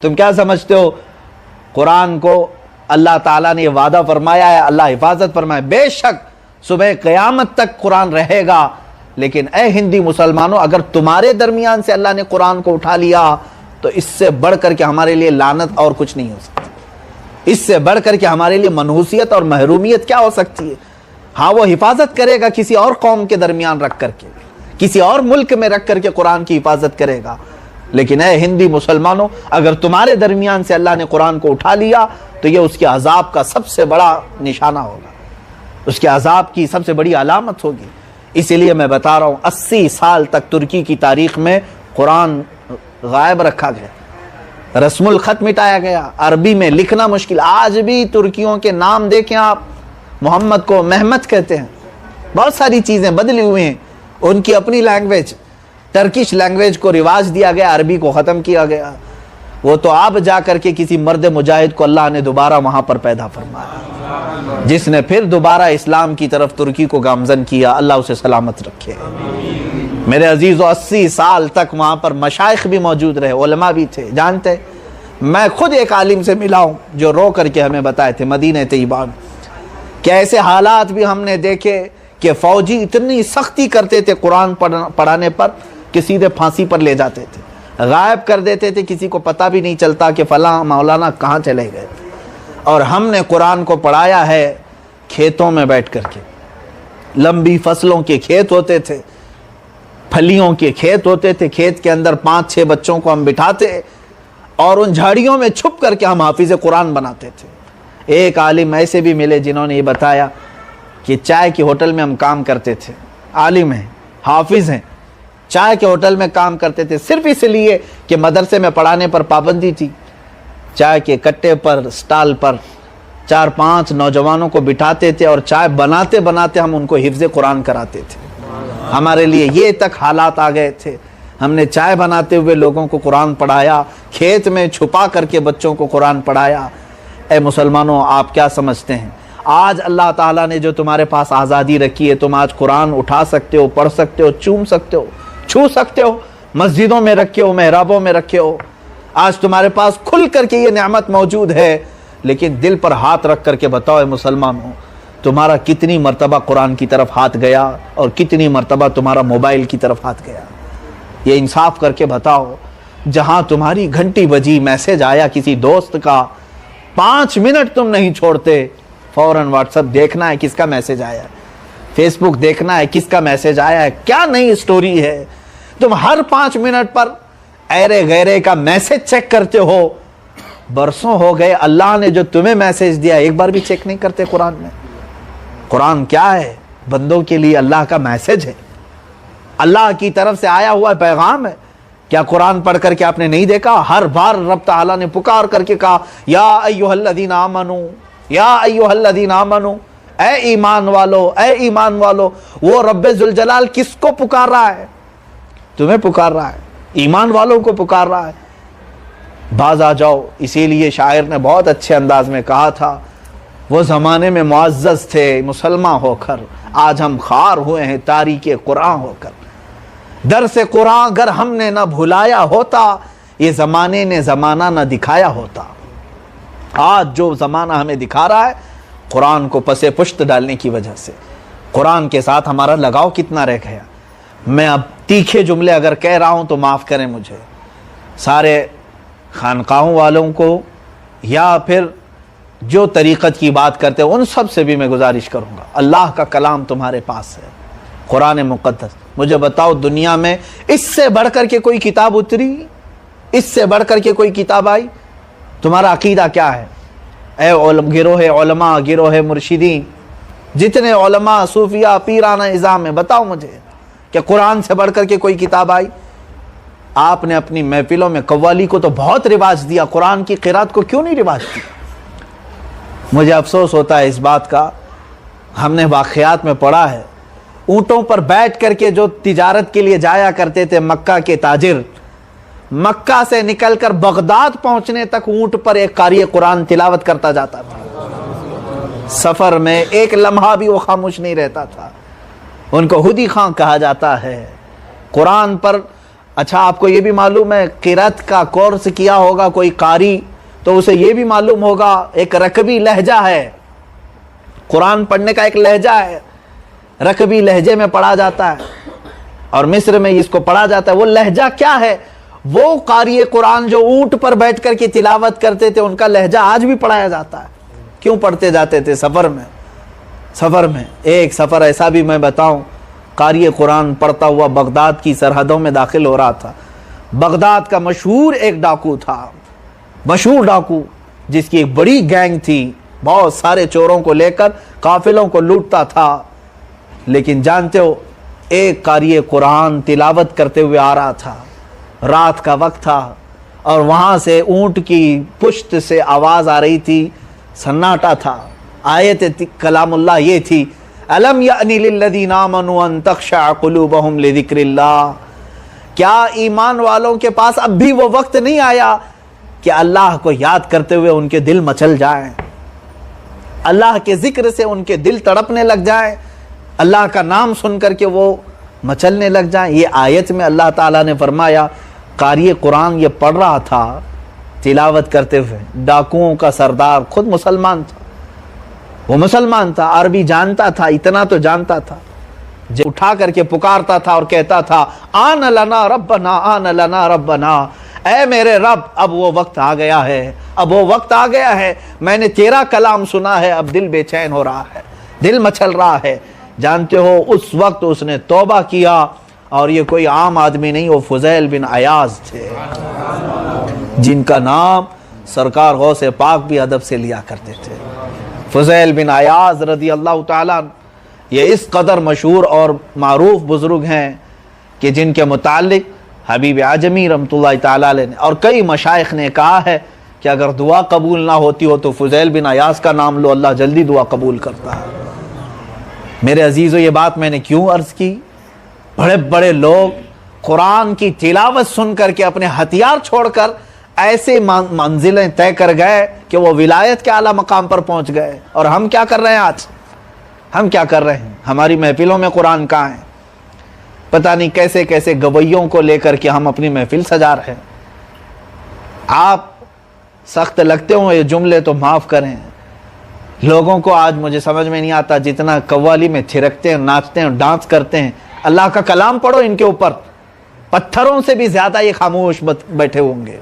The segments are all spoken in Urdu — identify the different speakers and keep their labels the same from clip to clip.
Speaker 1: تم کیا سمجھتے ہو قرآن کو اللہ تعالیٰ نے یہ وعدہ فرمایا ہے، اللہ حفاظت فرمائے، بے شک صبح قیامت تک قرآن رہے گا، لیکن اے ہندی مسلمانوں اگر تمہارے درمیان سے اللہ نے قرآن کو اٹھا لیا تو اس سے بڑھ کر کے ہمارے لیے لعنت اور کچھ نہیں ہو سکتی، اس سے بڑھ کر کے ہمارے لیے منحوسیت اور محرومیت کیا ہو سکتی ہے؟ ہاں وہ حفاظت کرے گا کسی اور قوم کے درمیان رکھ کر کے، کسی اور ملک میں رکھ کر کے قرآن کی حفاظت کرے گا، لیکن اے ہندی مسلمانوں اگر تمہارے درمیان سے اللہ نے قرآن کو اٹھا لیا تو یہ اس کے عذاب کا سب سے بڑا نشانہ ہوگا، اس کے عذاب کی سب سے بڑی علامت ہوگی۔ اسی لیے میں بتا رہا ہوں 80 سال تک ترکی کی تاریخ میں قرآن غائب رکھا گیا، رسم الخط مٹایا گیا، عربی میں لکھنا مشکل۔ آج بھی ترکیوں کے نام دیکھیں آپ، محمد کو محمد کہتے ہیں، بہت ساری چیزیں بدلی ہوئی ہیں، ان کی اپنی لینگویج، ٹرکش لینگویج کو رواج دیا گیا، عربی کو ختم کیا گیا۔ وہ تو آپ جا کر کے کسی مرد مجاہد کو اللہ نے دوبارہ وہاں پر پیدا فرمایا، جس نے پھر دوبارہ اسلام کی طرف ترکی کو گامزن کیا، اللہ اسے سلامت رکھے۔ میرے عزیزو 80 سال تک وہاں پر مشائخ بھی موجود رہے، علماء بھی تھے۔ جانتے میں خود ایک عالم سے ملا ہوں جو رو کر کے ہمیں بتائے تھے مدینہ طیبہ میں کہ ایسے حالات بھی ہم نے دیکھے کہ فوجی اتنی سختی کرتے تھے قرآن پڑھانے پر کہ سیدھے پھانسی پر لے جاتے تھے، غائب کر دیتے تھے، کسی کو پتہ بھی نہیں چلتا کہ فلاں مولانا کہاں چلے گئے۔ اور ہم نے قرآن کو پڑھایا ہے کھیتوں میں بیٹھ کر کے، لمبی فصلوں کے کھیت ہوتے تھے، پھلیوں کے کھیت ہوتے تھے، کھیت کے اندر 5-6 بچوں کو ہم بٹھاتے اور ان جھاڑیوں میں چھپ کر کے ہم حافظ قرآن بناتے تھے۔ ایک عالم ایسے بھی ملے جنہوں نے یہ بتایا کہ چائے کی ہوٹل میں ہم کام کرتے تھے، عالم ہیں، حافظ ہیں، چائے کے ہوٹل میں کام کرتے تھے صرف اس لیے کہ مدرسے میں پڑھانے پر پابندی تھی۔ چائے کے کٹے پر، سٹال پر 4-5 نوجوانوں کو بٹھاتے تھے اور چائے بناتے بناتے ہم ان کو حفظ قرآن کراتے تھے۔ ہمارے لیے یہ تک حالات آ گئے تھے، ہم نے چائے بناتے ہوئے لوگوں کو قرآن پڑھایا، کھیت میں چھپا کر کے بچوں کو قرآن پڑھایا۔ اے مسلمانوں آپ کیا سمجھتے ہیں آج اللہ تعالیٰ نے جو تمہارے پاس آزادی رکھی ہے، تم آج قرآن اٹھا سکتے ہو، پڑھ سکتے ہو، چوم سکتے ہو، چھو سکتے ہو، مسجدوں میں رکھے ہو، محرابوں میں رکھے ہو، آج تمہارے پاس کھل کر کے یہ نعمت موجود ہے، لیکن دل پر ہاتھ رکھ کر کے بتاؤ اے مسلمانوں تمہارا کتنی مرتبہ قرآن کی طرف ہاتھ گیا اور کتنی مرتبہ تمہارا موبائل کی طرف ہاتھ گیا؟ یہ انصاف کر کے بتاؤ۔ جہاں تمہاری گھنٹی بجی، میسج آیا کسی دوست کا، 5 منٹ تم نہیں چھوڑتے، فوراً واٹس ایپ دیکھنا ہے کس کا میسج آیا ہے، فیس بک دیکھنا ہے کس کا میسج آیا ہے، کیا نئی سٹوری ہے۔ تم ہر 5 منٹ پر ایرے غیرے کا میسج چیک کرتے ہو۔ برسوں ہو گئے اللہ نے جو تمہیں میسج دیا ایک بار بھی چیک نہیں کرتے قرآن میں۔ قرآن کیا ہے؟ بندوں کے لیے اللہ کا میسج ہے، اللہ کی طرف سے آیا ہوا پیغام ہے۔ کیا قرآن پڑھ کر کے آپ نے نہیں دیکھا؟ ہر بار رب تعالیٰ نے پکار کر کے کہا یا ایھا الذین آمنو، یا ایھا الذین آمنو، اے ایمان والو، اے ایمان والو۔ وہ رب ذوالجلال کس کو پکار رہا ہے؟ تمہیں پکار رہا ہے، ایمان والوں کو پکار رہا ہے۔ باز آ جاؤ۔ اسی لیے شاعر نے بہت اچھے انداز میں کہا تھا وہ زمانے میں معزز تھے مسلمان ہو کر، آج ہم خوار ہوئے ہیں تاریک قرآن ہو کر۔ درس قرآن اگر ہم نے نہ بھلایا ہوتا، یہ زمانے نے زمانہ نہ دکھایا ہوتا۔ آج جو زمانہ ہمیں دکھا رہا ہے قرآن کو پس پشت ڈالنے کی وجہ سے۔ قرآن کے ساتھ ہمارا لگاؤ کتنا رہ گیا۔ میں اب تیکھے جملے اگر کہہ رہا ہوں تو معاف کریں مجھے، سارے خانقاہوں والوں کو یا پھر جو طریقت کی بات کرتے ہیں ان سب سے بھی میں گزارش کروں گا، اللہ کا کلام تمہارے پاس ہے، قرآن مقدس۔ مجھے بتاؤ دنیا میں اس سے بڑھ کر کے کوئی کتاب اتری؟ اس سے بڑھ کر کے کوئی کتاب آئی؟ تمہارا عقیدہ کیا ہے؟ اے گروہ علماء، گروہ مرشدین، جتنے علماء، صوفیہ، پیرانہ نظام ہے، بتاؤ مجھے کہ قرآن سے بڑھ کر کے کوئی کتاب آئی؟ آپ نے اپنی محفلوں میں قوالی کو تو بہت رواج دیا، قرآن کی قرات کو کیوں نہیں رواج دیا؟ مجھے افسوس ہوتا ہے اس بات کا، ہم نے واقعات میں پڑھا ہے اونٹوں پر بیٹھ کر کے جو تجارت کے لیے جایا کرتے تھے مکہ کے تاجر، مکہ سے نکل کر بغداد پہنچنے تک اونٹ پر ایک قاری قرآن تلاوت کرتا جاتا تھا، سفر میں ایک لمحہ بھی وہ خاموش نہیں رہتا تھا۔ ان کو ہدی خان کہا جاتا ہے۔ قرآن پر اچھا آپ کو یہ بھی معلوم ہے قرات کا کورس کیا ہوگا کوئی قاری تو اسے یہ بھی معلوم ہوگا ایک رکبی لہجہ ہے، قرآن پڑھنے کا ایک لہجہ ہے، رکبی لہجے میں پڑھا جاتا ہے اور مصر میں اس کو پڑھا جاتا ہے۔ وہ لہجہ کیا ہے؟ وہ قاری قرآن جو اونٹ پر بیٹھ کر کے تلاوت کرتے تھے ان کا لہجہ آج بھی پڑھایا جاتا ہے۔ کیوں پڑھتے جاتے تھے؟ سفر میں ایک سفر ایسا بھی میں بتاؤں، قاری قرآن پڑھتا ہوا بغداد کی سرحدوں میں داخل ہو رہا تھا۔ بغداد کا مشہور ایک ڈاکو تھا، مشہور ڈاکو جس کی ایک بڑی گینگ تھی، بہت سارے چوروں کو لے کر قافلوں کو لوٹتا تھا۔ لیکن جانتے ہو ایک قاری قرآن تلاوت کرتے ہوئے آ رہا تھا، رات کا وقت تھا اور وہاں سے اونٹ کی پشت سے آواز آ رہی تھی، سناٹا تھا۔ آیت کلام اللہ یہ تھی، الم یعنی للذین آمنوا ان تخشع قلوبہم لذکر اللہ، کیا ایمان والوں کے پاس اب بھی وہ وقت نہیں آیا کہ اللہ کو یاد کرتے ہوئے ان کے دل مچل جائیں، اللہ کے ذکر سے ان کے دل تڑپنے لگ جائیں، اللہ کا نام سن کر کے وہ مچلنے لگ جائیں۔ یہ آیت میں اللہ تعالیٰ نے فرمایا قاری قرآن یہ پڑھ رہا تھا تلاوت کرتے ہوئے، ڈاکوؤں کا سردار خود مسلمان تھا، وہ مسلمان تھا، عربی جانتا تھا، اتنا تو جانتا تھا، جو اٹھا کر کے پکارتا تھا اور کہتا تھا آن لنا ربنا آن لنا ربنا، اے میرے رب اب وہ وقت آ گیا ہے، اب وہ وقت آ گیا ہے، میں نے تیرا کلام سنا ہے، اب دل بے چین ہو رہا ہے، دل مچل رہا ہے۔ جانتے ہو اس وقت اس نے توبہ کیا، اور یہ کوئی عام آدمی نہیں، وہ فضیل بن عیاض تھے جن کا نام سرکار غوث پاک بھی ادب سے لیا کرتے تھے۔ فضیل بن عیاض رضی اللہ تعالیٰ یہ اس قدر مشہور اور معروف بزرگ ہیں کہ جن کے متعلق حبیب اعجمی رحمۃ اللہ تعالیٰ علیہ نے اور کئی مشائخ نے کہا ہے کہ اگر دعا قبول نہ ہوتی ہو تو فضیل بن عیاض کا نام لو، اللہ جلدی دعا قبول کرتا ہے۔ میرے عزیزو یہ بات میں نے کیوں عرض کی؟ بڑے بڑے لوگ قرآن کی تلاوت سن کر کے اپنے ہتھیار چھوڑ کر ایسے منزلیں طے کر گئے کہ وہ ولایت کے اعلیٰ مقام پر پہنچ گئے، اور ہم کیا کر رہے ہیں آج؟ ہم کیا کر رہے ہیں؟ ہماری محفلوں میں قرآن کہاں ہے؟ پتہ نہیں کیسے کیسے گویوں کو لے کر کے ہم اپنی محفل سجا رہے ہیں۔ آپ سخت لگتے ہوں یہ جملے تو معاف کریں، لوگوں کو آج مجھے سمجھ میں نہیں آتا جتنا قوالی میں تھرکتے ہیں، ناچتے ہیں، ڈانس کرتے ہیں۔ اللہ کا کلام پڑھو ان کے اوپر، پتھروں سے بھی زیادہ یہ خاموش بیٹھے ہوں گے،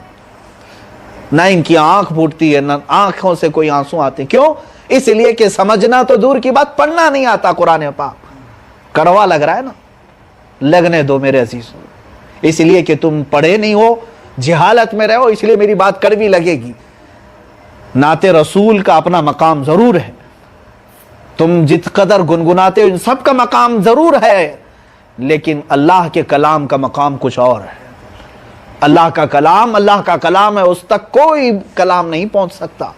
Speaker 1: نہ ان کی آنکھ پھوٹتی ہے، نہ آنکھوں سے کوئی آنسو آتے۔ کیوں؟ اس لیے کہ سمجھنا تو دور کی بات، پڑھنا نہیں آتا قرآن پاک۔ کڑوا لگ رہا ہے نا، لگنے دو میرے عزیز، اس لیے کہ تم پڑھے نہیں ہو، جہالت میں رہو، اس لیے میری بات کڑوی لگے گی۔ نعت رسول کا اپنا مقام ضرور ہے، تم جت قدر گنگناتے ہو ان سب کا مقام ضرور ہے، لیکن اللہ کے کلام کا مقام کچھ اور ہے۔ اللہ کا کلام ہے، اس تک کوئی کلام نہیں پہنچ سکتا،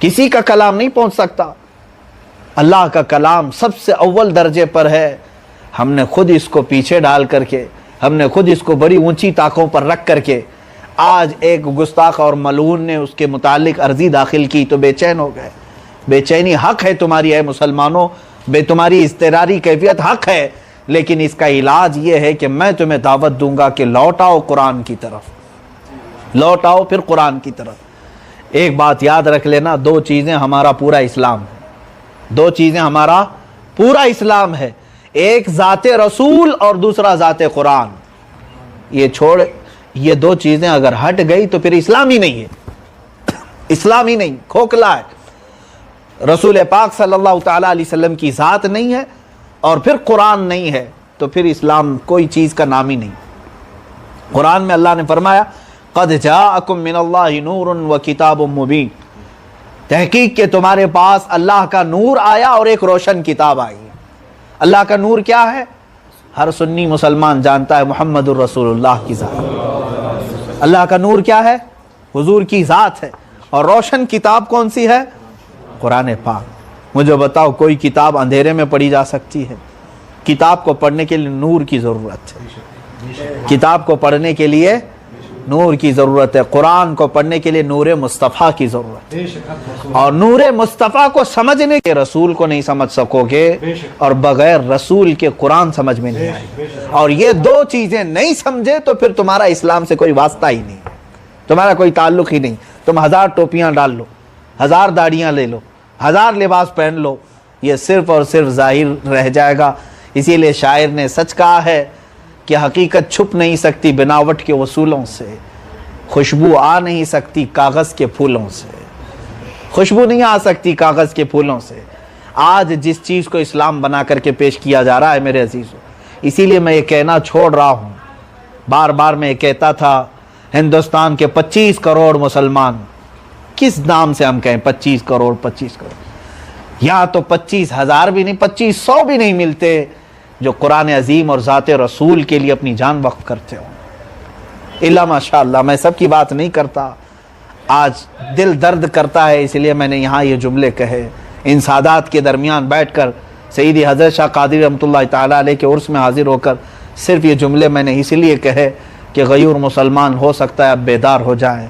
Speaker 1: کسی کا کلام نہیں پہنچ سکتا۔ اللہ کا کلام سب سے اول درجے پر ہے۔ ہم نے خود اس کو پیچھے ڈال کر کے، ہم نے خود اس کو بڑی اونچی طاقوں پر رکھ کر کے، آج ایک گستاخ اور ملعون نے اس کے متعلق عرضی داخل کی تو بے چین ہو گئے۔ بے چینی حق ہے تمہاری، اے مسلمانوں، تمہاری اضطراری کیفیت حق ہے، لیکن اس کا علاج یہ ہے کہ میں تمہیں دعوت دوں گا کہ لوٹ آؤ قرآن کی طرف، لوٹ آؤ پھر قرآن کی طرف۔ ایک بات یاد رکھ لینا، دو چیزیں ہمارا پورا اسلام ہے، دو چیزیں ہمارا پورا اسلام ہے، ایک ذات رسول اور دوسرا ذات قرآن۔ یہ چھوڑ، یہ دو چیزیں اگر ہٹ گئی تو پھر اسلام ہی نہیں ہے، اسلام ہی نہیں، کھوکھلا ہے۔ رسول پاک صلی اللہ تعالیٰ علیہ وسلم کی ذات نہیں ہے اور پھر قرآن نہیں ہے تو پھر اسلام کوئی چیز کا نام ہی نہیں۔ قرآن میں اللہ نے فرمایا قد جاءکم من اللہ نور و کتاب مبین، تحقیق کہ تمہارے پاس اللہ کا نور آیا اور ایک روشن کتاب آئی۔ اللہ کا نور کیا ہے؟ ہر سنی مسلمان جانتا ہے محمد الرسول اللہ کی ذات۔ اللہ کا نور کیا ہے؟ حضور کی ذات ہے۔ اور روشن کتاب کون سی ہے؟ قرآن پاک۔ مجھے بتاؤ کوئی کتاب اندھیرے میں پڑھی جا سکتی ہے؟ کتاب کو پڑھنے کے لیے نور کی ضرورت ہے، کتاب کو پڑھنے کے لیے نور کی ضرورت ہے. قرآن کو پڑھنے کے لیے نور مصطفیٰ کی ضرورت ہے, اور نور مصطفیٰ کو سمجھنے کے رسول کو نہیں سمجھ سکو گے, اور بغیر رسول کے قرآن سمجھ میں نہیں آئے گا. اور یہ دو چیزیں نہیں سمجھے تو پھر تمہارا اسلام سے کوئی واسطہ ہی نہیں, تمہارا کوئی تعلق ہی نہیں. تم 1000 ٹوپیاں ڈال لو, 1000 داڑیاں لے لو, 1000 لباس پہن لو, یہ صرف اور صرف ظاہر رہ جائے گا. اسی لیے شاعر نے سچ کہا ہے کہ حقیقت چھپ نہیں سکتی بناوٹ کے وصولوں سے, خوشبو آ نہیں سکتی کاغذ کے پھولوں سے, خوشبو نہیں آ سکتی کاغذ کے پھولوں سے. آج جس چیز کو اسلام بنا کر کے پیش کیا جا رہا ہے میرے عزیزوں, اسی لیے میں یہ کہنا چھوڑ رہا ہوں. بار بار میں یہ کہتا تھا ہندوستان کے 25 کروڑ مسلمان, کس نام سے ہم کہیں 25 کروڑ, یا تو 25,000 بھی نہیں, 2500 بھی نہیں ملتے جو قرآن عظیم اور ذات رسول کے لیے اپنی جان وقف کرتے ہوں. اللہ ماشاءاللہ, میں سب کی بات نہیں کرتا, آج دل درد کرتا ہے, اس لیے میں نے یہاں یہ جملے کہے. ان سادات کے درمیان بیٹھ کر سیدی حضرت شاہ قادری رحمۃ اللہ تعالیٰ علیہ کے عرس میں حاضر ہو کر صرف یہ جملے میں نے اس لیے کہے کہ غیور مسلمان ہو سکتا ہے اب بیدار ہو جائیں.